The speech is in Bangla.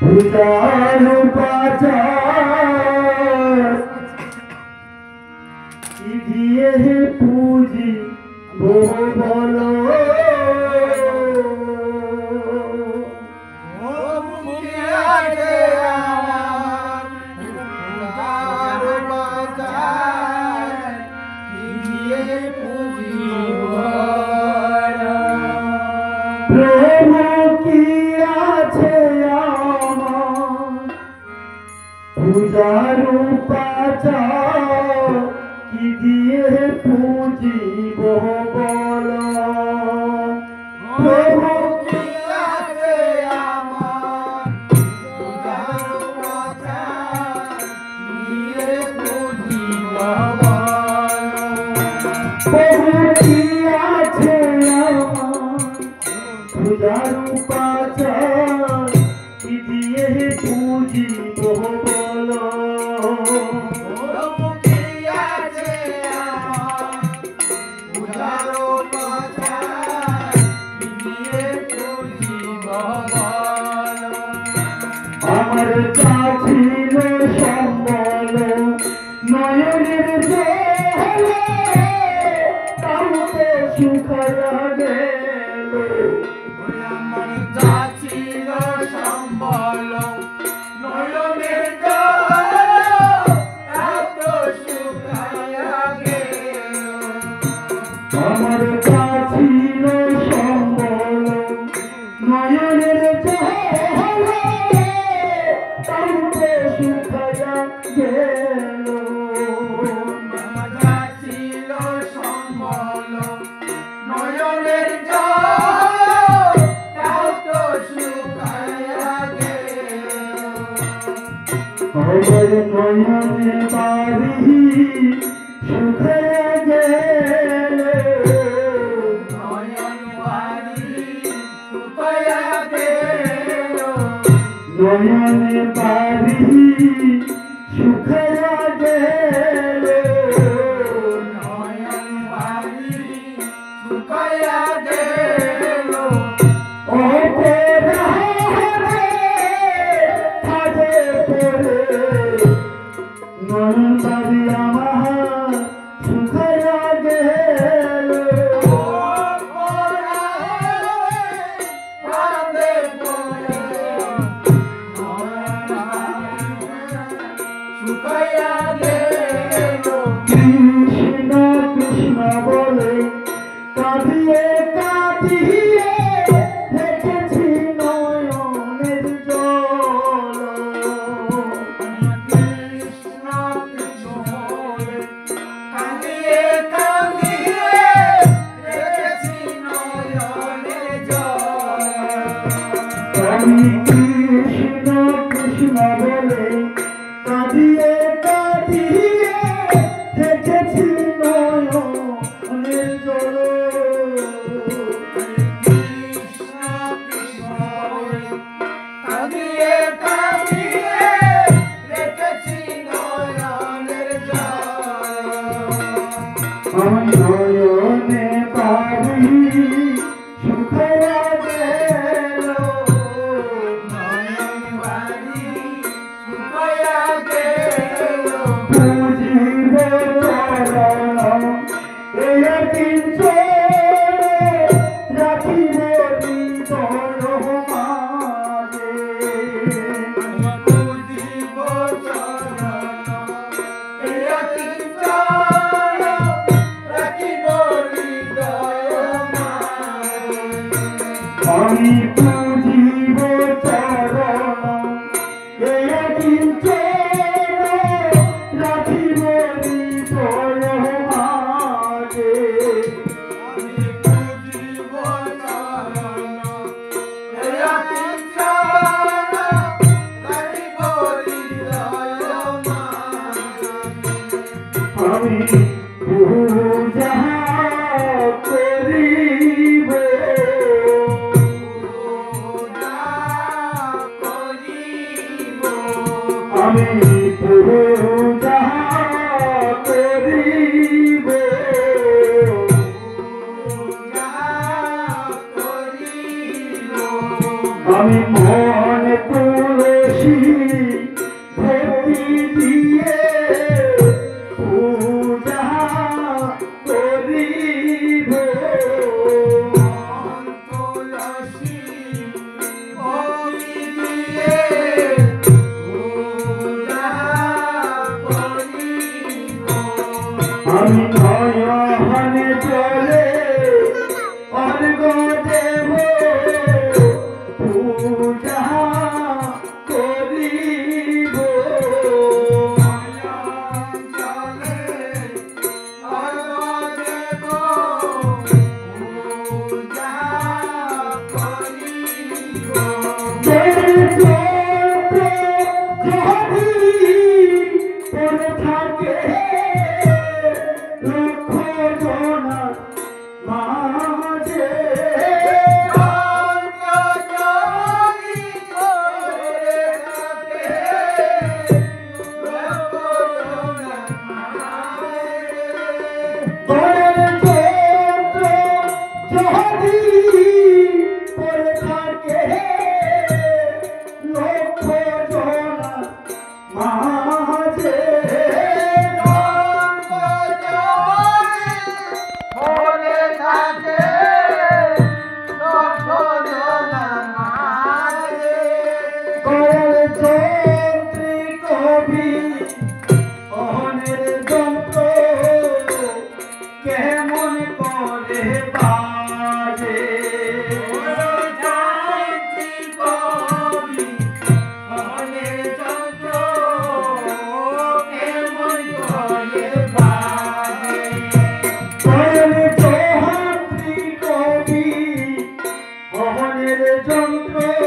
পূজার উপাচার কি দিয়ে পুজি বলো প্রভু কি আছে আমার পূজার উপাচার কি দিয়ে পুজিব বলো প্রভু কি আছে আমার পূজার উপাচার কি দিয়ে পুজিব বলো প্রভু কি আছে আমার পূজার উপাচার কি দিয়ে পুজিব বলো প্রভু কি আছে আমার পূজার উপাচার কি দিয়ে পুজিব বলো আমার চাছিল সম্বল নয়নের জল তাতে শুকায়া গেল আমার চাছিল সম্বল নয়নের জল তাতে শুকায়া গেল আমার চাছিল সম্বল নয়নের জল তাতে শুকায়া গেল আমার চাছিল সম্বল নয়নের জল তাতে শুকায়া গেল আমার নয়নে বাড়ি শুকায়া গেল নয়ন বাড়ি শুকায়া গেল নয়নে বাড়ি শুকায়া গেল নয়ন বাড়ি শুকায়া গেল অপরাধে ফাঁদে পড়ে নয়ন বাড়ি আমার শুকায়া গেল অপরাধে ফাঁদে পড়ে শুকায়া গেল কৃষ্ণ কৃষ্ণ বলে কাঁদিয়ে কাঁদিয়ে দেখেছি নয়নের জল কৃষ্ণ কৃষ্ণ বলে কাঁদিয়ে কাঁদিয়ে দেখেছি নয়নের জল আমি কৃষ্ণ কৃষ্ণ বলে কাঁদিয়ে কাঁদিয়ে দেখেছি নয়নের জল কৃষ্ণ কৃষ্ণ বলে কাঁদিয়ে কাঁদিয়ে দেখেছি নয়নের জল আমার নয়নে বাড়ি শুকায়া গেল নয়ন বাড়ি শুকায়া গেল পুজিব চরণ এই কিঞ্চন রাখিব হৃদয় মাঝে পুজিব চরণ এই কিঞ্চন রাখিব হৃদয় মাঝে আমি পুজিব চরণ এই কিঞ্চন রাখিব হৃদয় মাঝে আমি পুজিব চরণ এই কিঞ্চন রাখিব হৃদয় মাঝে আমি পূজা করিব আমি পূজা করিব আমি মনে তুলসী ভক্তি দিয়ে পূজা করিব তুলসী ভক্তি দিয়ে পূজা করিব। আমি নয়নে চলে অর্ঘ দেব পূজা করিব থাকে লক্ষ জনা মাঝে কেমন করে বাজে কবি মনে যন্ত্র কেমন করে বাজে। কবি মোহনের যন্ত্র